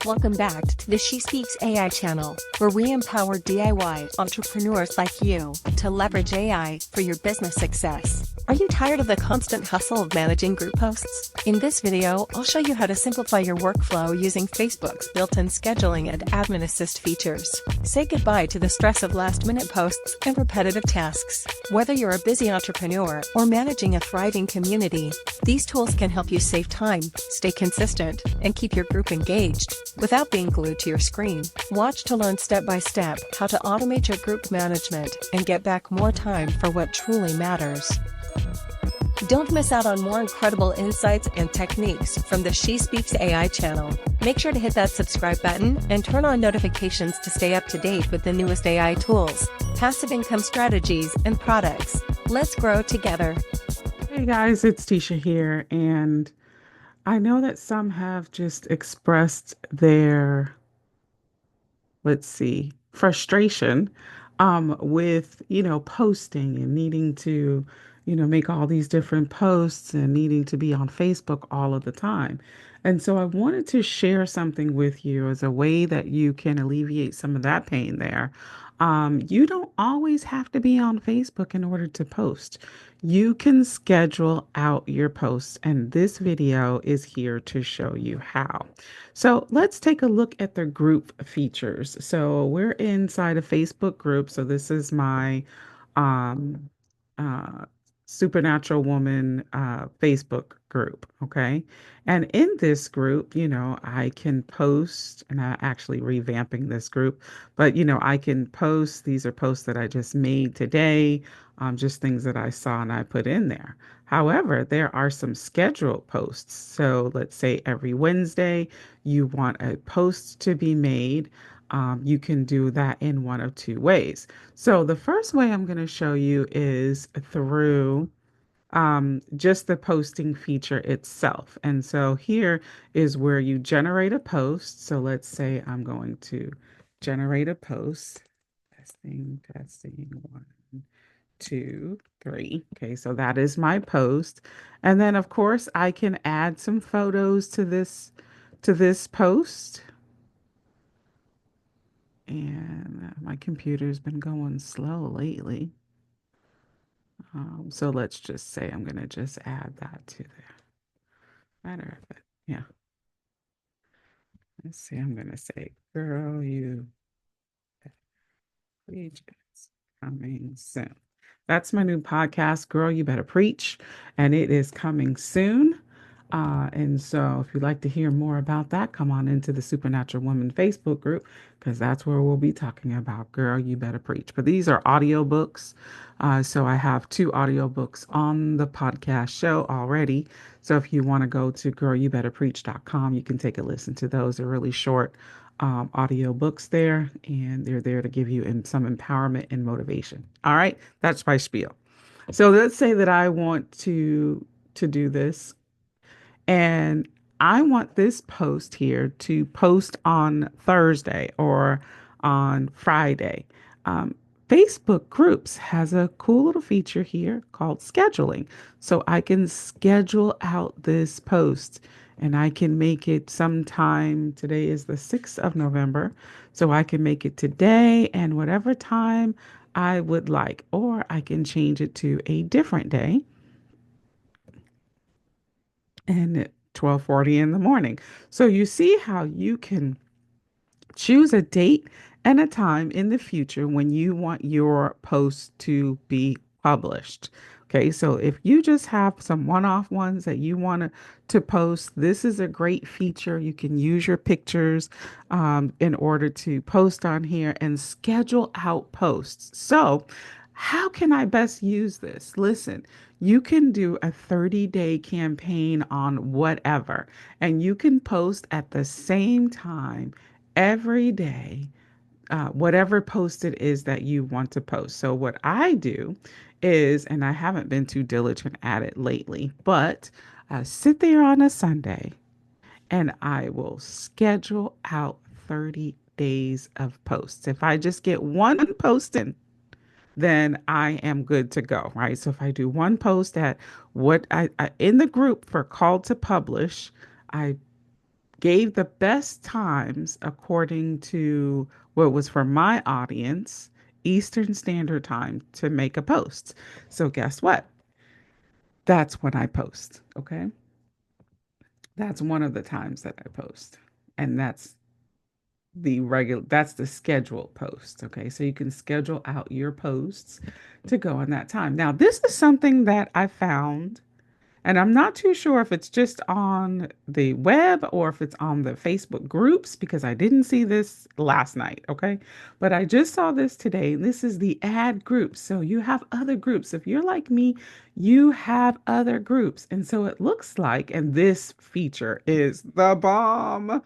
Welcome back to the She Speaks AI channel, where we empower DIY entrepreneurs like you to leverage AI for your business success. Are you tired of the constant hustle of managing group posts? In this video, I'll show you how to simplify your workflow using Facebook's built-in scheduling and admin assist features. Say goodbye to the stress of last-minute posts and repetitive tasks. Whether you're a busy entrepreneur or managing a thriving community, these tools can help you save time, stay consistent, and keep your group engaged without being glued to your screen. Watch to learn step by step how to automate your group management and get back more time for what truly matters. Don't miss out on more incredible insights and techniques from the She Speaks AI channel. Make sure to hit that subscribe button and turn on notifications to stay up to date with the newest AI tools, passive income strategies, and products. Let's grow together. Hey guys, it's Tisha here, and I know that some have just expressed their, frustration with, posting and needing to, make all these different posts and needing to be on Facebook all of the time. And so I wanted to share something with you as a way that you can alleviate some of that pain there. You don't always have to be on Facebook in order to post. You can schedule out your posts, and this video is here to show you how. So let's take a look at the group features. So we're inside a Facebook group. So this is my um, uh, Supernatural Woman Facebook group. Okay. And in this group, I can post, and I'm actually revamping this group, but, I can post, these are posts that I just made today, just things that I saw and I put in there. However, there are some scheduled posts. So let's say every Wednesday you want a post to be made. You can do that in one of two ways. So the first way I'm going to show you is through just the posting feature itself. And so here is where you generate a post. So let's say I'm going to generate a post. Testing, 1, 2, 3. Okay, so that is my post. And then of course I can add some photos to this post. And my computer's been going slow lately. So let's just say I'm going to just add that to there. Matter of it. Yeah. Let's see. I'm going to say, girl, you preach is coming soon. That's my new podcast, Girl, You Better Preach, and it is coming soon. And so if you'd like to hear more about that, come on into the Supernatural Woman Facebook group, because that's where we'll be talking about Girl, You Better Preach. But these are audiobooks. So I have 2 audiobooks on the podcast show already. So if you want to go to girlyouBetterPreach.com, you can take a listen to those. They're really short audiobooks there, and they're there to give you some empowerment and motivation. All right, that's my spiel. So let's say that I want to do this, and I want this post here to post on Thursday or on Friday. Um, Facebook Groups has a cool little feature here called scheduling. So I can schedule out this post, and I can make it sometime. Today is the 6th of November. So I can make it today and whatever time I would like, or I can change it to a different day and at 12:40 in the morning. So you see how you can choose a date and a time in the future when you want your post to be published. Okay, so if you just have some one-off ones that you want to post, this is a great feature. You can use your pictures in order to post on here and schedule out posts. So, how can I best use this? Listen, you can do a 30-day campaign on whatever, and you can post at the same time every day, whatever post it is that you want to post. So, what I do is, and I haven't been too diligent at it lately, but I sit there on a Sunday and I will schedule out 30 days of posts. If I just get one post in, then I am good to go, right? So if I do one post at what I in the group for call to publish, I gave the best times according to what was for my audience, Eastern Standard Time, to make a post. So guess what? That's when I post. Okay. That's one of the times that I post. And that's the scheduled post. Okay. So you can schedule out your posts to go in that time. Now, this is something that I found, and I'm not too sure if it's just on the web or if it's on the Facebook groups because I didn't see this last night, okay? But I just saw this today. This is the ad groups. So you have other groups. If you're like me, you have other groups. And so it looks like, and this feature is the bomb.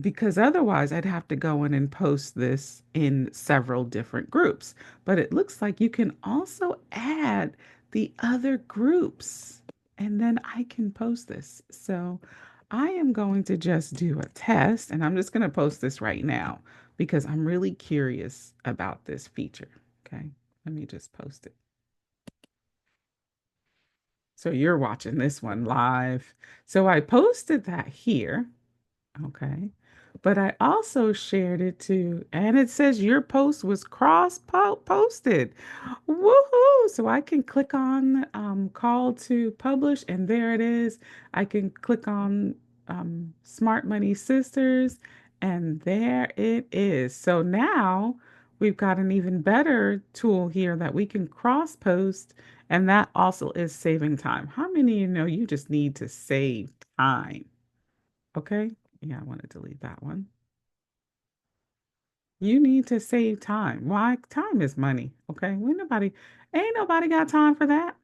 Because otherwise I'd have to go in and post this in several different groups. But it looks like you can also add the other groups and then I can post this. So I am going to just do a test and I'm just going to post this right now because I'm really curious about this feature. Okay, let me just post it. So you're watching this one live. So I posted that here. Okay. But I also shared it to, and it says your post was cross posted. Woohoo! So I can click on call to publish, and there it is. I can click on Smart Money Sisters, and there it is. So now we've got an even better tool here that we can cross post, and that also is saving time. How many of you know you just need to save time? Okay. Yeah, I want to delete that one. You need to save time. Why? Time is money. Okay. Ain't nobody got time for that.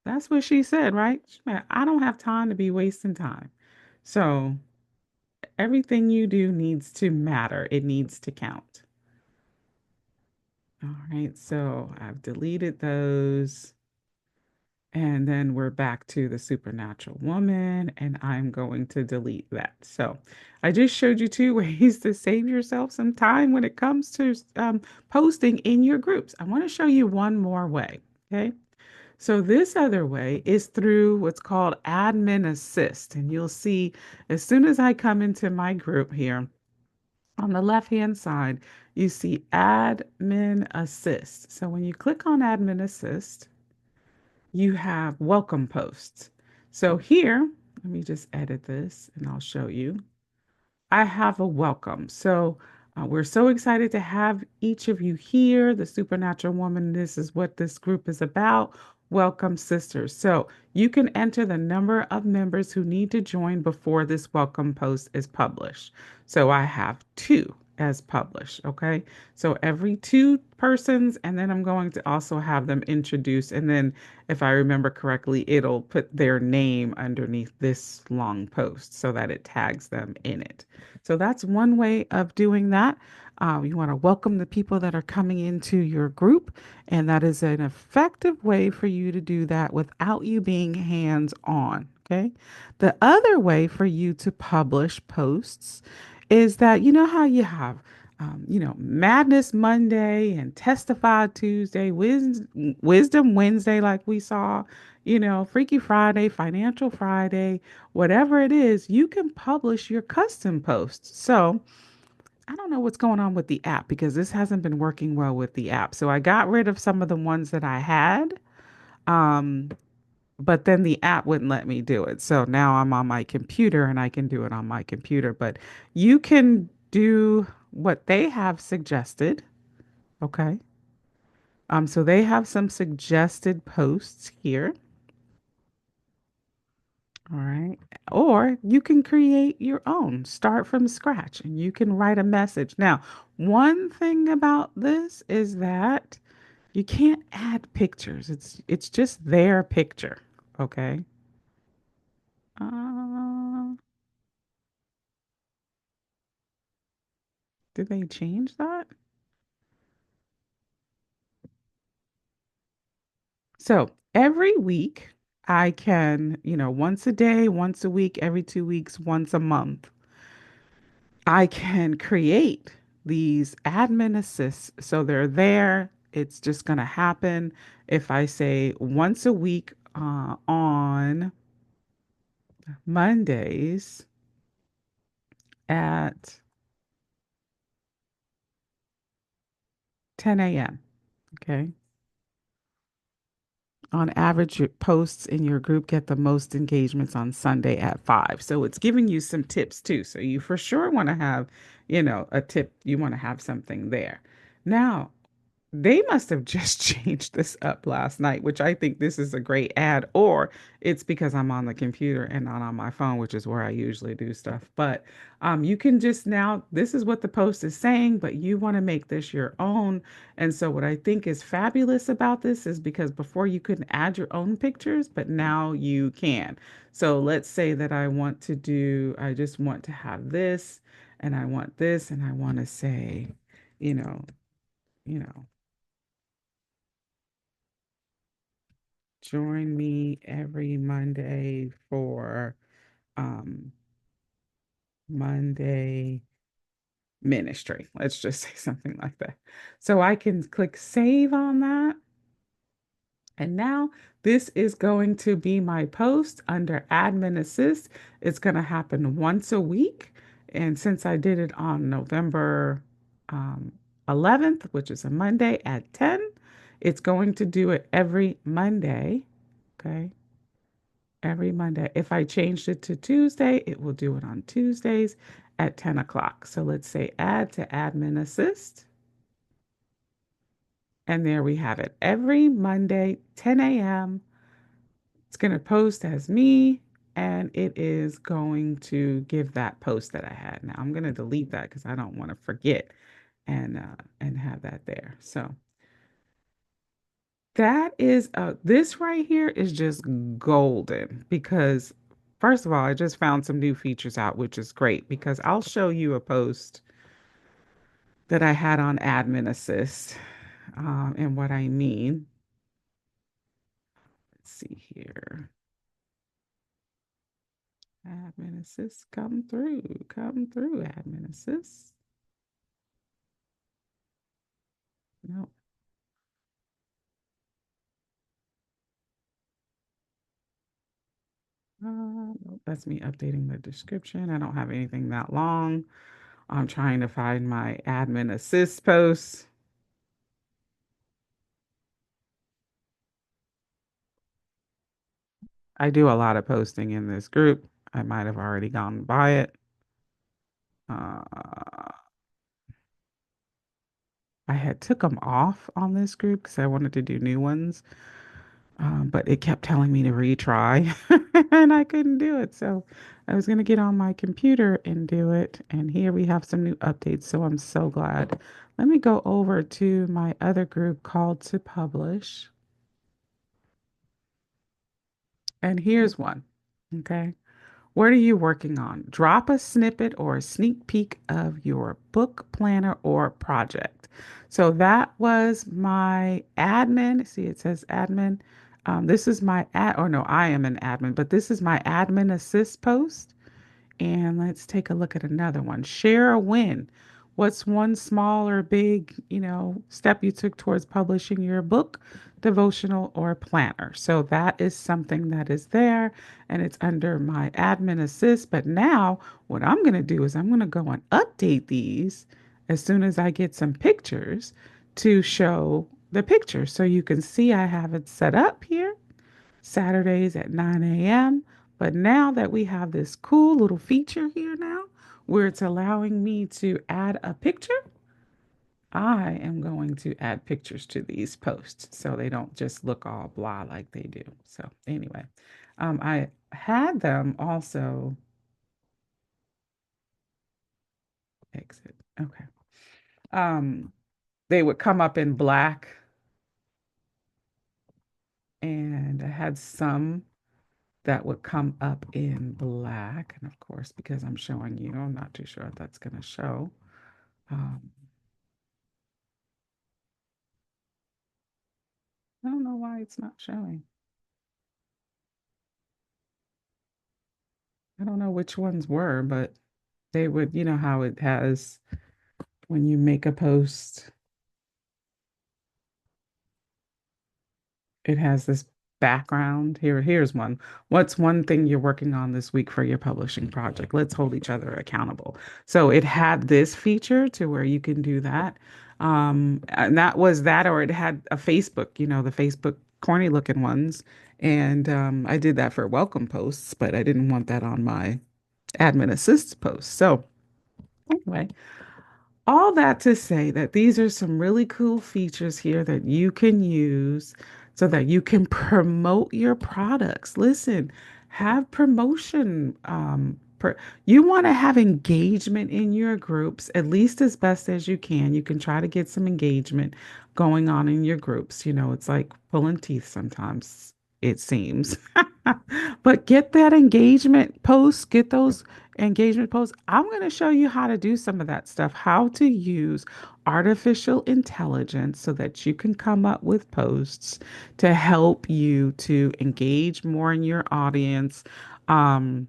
That's what she said, right? She said, I don't have time to be wasting time. So everything you do needs to matter. It needs to count. All right. So I've deleted those. And then we're back to the supernatural woman, and I'm going to delete that. So I just showed you two ways to save yourself some time when it comes to posting in your groups. I want to show you one more way. Okay. So this other way is through what's called Admin Assist. And you'll see as soon as I come into my group here on the left-hand side, you see Admin Assist. So when you click on Admin Assist, you have welcome posts. So here, let me just edit this and I'll show you. I have a welcome. So we're so excited to have each of you here. The Supernatural Woman, this is what this group is about. Welcome, sisters. So you can enter the number of members who need to join before this welcome post is published. So I have two as published. Okay. So every two persons, and then I'm going to also have them introduce. And then if I remember correctly, it'll put their name underneath this long post so that it tags them in it. So that's one way of doing that. You want to welcome the people that are coming into your group, and that is an effective way for you to do that without you being hands on. Okay. The other way for you to publish posts is that you know how you have Madness Monday and Testify Tuesday, Wisdom Wednesday, like we saw, Freaky Friday, Financial Friday, whatever it is, you can publish your custom posts. So I don't know what's going on with the app because this hasn't been working well with the app. So I got rid of some of the ones that I had. Um, but then the app wouldn't let me do it. So now I'm on my computer and I can do it on my computer. But you can do what they have suggested. Okay. So they have some suggested posts here. All right. Or you can create your own, start from scratch, and you can write a message. Now, one thing about this is that you can't add pictures. It's just their picture. Okay. Uh, did they change that? So every week I can, once a day, once a week, every 2 weeks, once a month, I can create these admin assists. So they're there. It's just going to happen if I say once a week on Mondays. at 10 a.m. Okay. On average, your posts in your group get the most engagements on Sunday at 5. So it's giving you some tips too. So you for sure want to have, a tip. You want to have something there. Now, they must have just changed this up last night, which I think this is a great ad, or it's because I'm on the computer and not on my phone, which is where I usually do stuff. But you can just now, this is what the post is saying, but you want to make this your own. And so, what I think is fabulous about this is because before you couldn't add your own pictures, but now you can. So, let's say that I just want to have this, and I want this, and I want to say, you know, you know. Join me every Monday for um, Monday ministry. Let's just say something like that. So I can click save on that. And now this is going to be my post under admin assist. It's going to happen once a week. And since I did it on November um, 11th, which is a Monday at 10, it's going to do it every Monday. Okay. Every Monday. If I changed it to Tuesday, it will do it on Tuesdays at 10 o'clock. So let's say add to admin assist. And there we have it. Every Monday, 10 a.m. It's going to post as me and it is going to give that post that I had. Now I'm going to delete that because I don't want to forget and have that there. So that is this right here is just golden because first of all, I just found some new features out, which is great because I'll show you a post that I had on Admin Assist. And what I mean, let's see here. Admin Assist, come through, Admin Assist. No, nope, that's me updating the description. I don't have anything that long. I'm trying to find my Admin Assist posts. I do a lot of posting in this group. I might have already gone by it. Uh, I had took them off on this group because I wanted to do new ones, but it kept telling me to retry, and I couldn't do it. So I was gonna get on my computer and do it. And here we have some new updates. So I'm so glad. Let me go over to my other group called To Publish, and here's one. Okay. What are you working on? Drop a snippet or a sneak peek of your book planner or project. So that was my admin. See, it says admin. This is my ad, or no, I am an admin, but this is my admin assist post. And let's take a look at another one. Share a win. What's one small or big, step you took towards publishing your book, devotional, or planner? So that is something that is there and it's under my admin assist. But now what I'm going to do is I'm going to go and update these as soon as I get some pictures to show the pictures. So you can see I have it set up here. Saturdays at 9 a.m. But now that we have this cool little feature here now, where it's allowing me to add a picture, I am going to add pictures to these posts so they don't just look all blah like they do. So anyway, I had them also exit. Okay. Um, they would come up in black and I had some that would come up in black. And of course, because I'm showing you, I'm not too sure if that's going to show. Um, I don't know why it's not showing. I don't know which ones were, but they would, you know how it has when you make a post, it has this. background. Here's one. What's one thing you're working on this week for your publishing project? Let's hold each other accountable. So it had this feature to where you can do that. And that was that, or it had a Facebook, the Facebook corny looking ones. And I did that for welcome posts, but I didn't want that on my admin assist post. So anyway, all that to say that these are some really cool features here that you can use so that you can promote your products. Listen, have promotion. You want to have engagement in your groups, at least as best as you can. You can try to get some engagement going on in your groups. It's like pulling teeth sometimes, it seems. But get that engagement post, get those engagement posts. I'm going to show you how to do some of that stuff, how to use artificial intelligence so that you can come up with posts to help you to engage more in your audience. Um,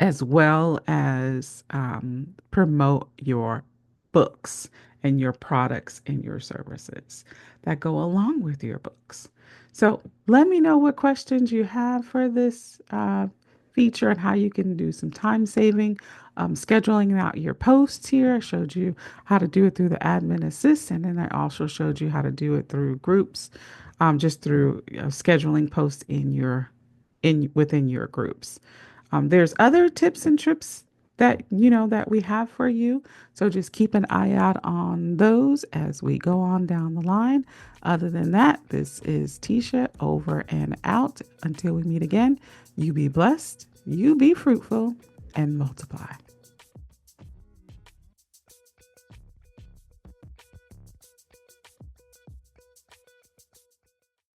as well as promote your books and your products and your services that go along with your books. So let me know what questions you have for this feature and how you can do some time saving, scheduling out your posts here. I showed you how to do it through the admin assist, and then I also showed you how to do it through groups, just through scheduling posts in within your groups. There's other tips and trips that we have for you. So just keep an eye out on those as we go on down the line. Other than that, this is Tisha over and out. Until we meet again, you be blessed, you be fruitful, and multiply.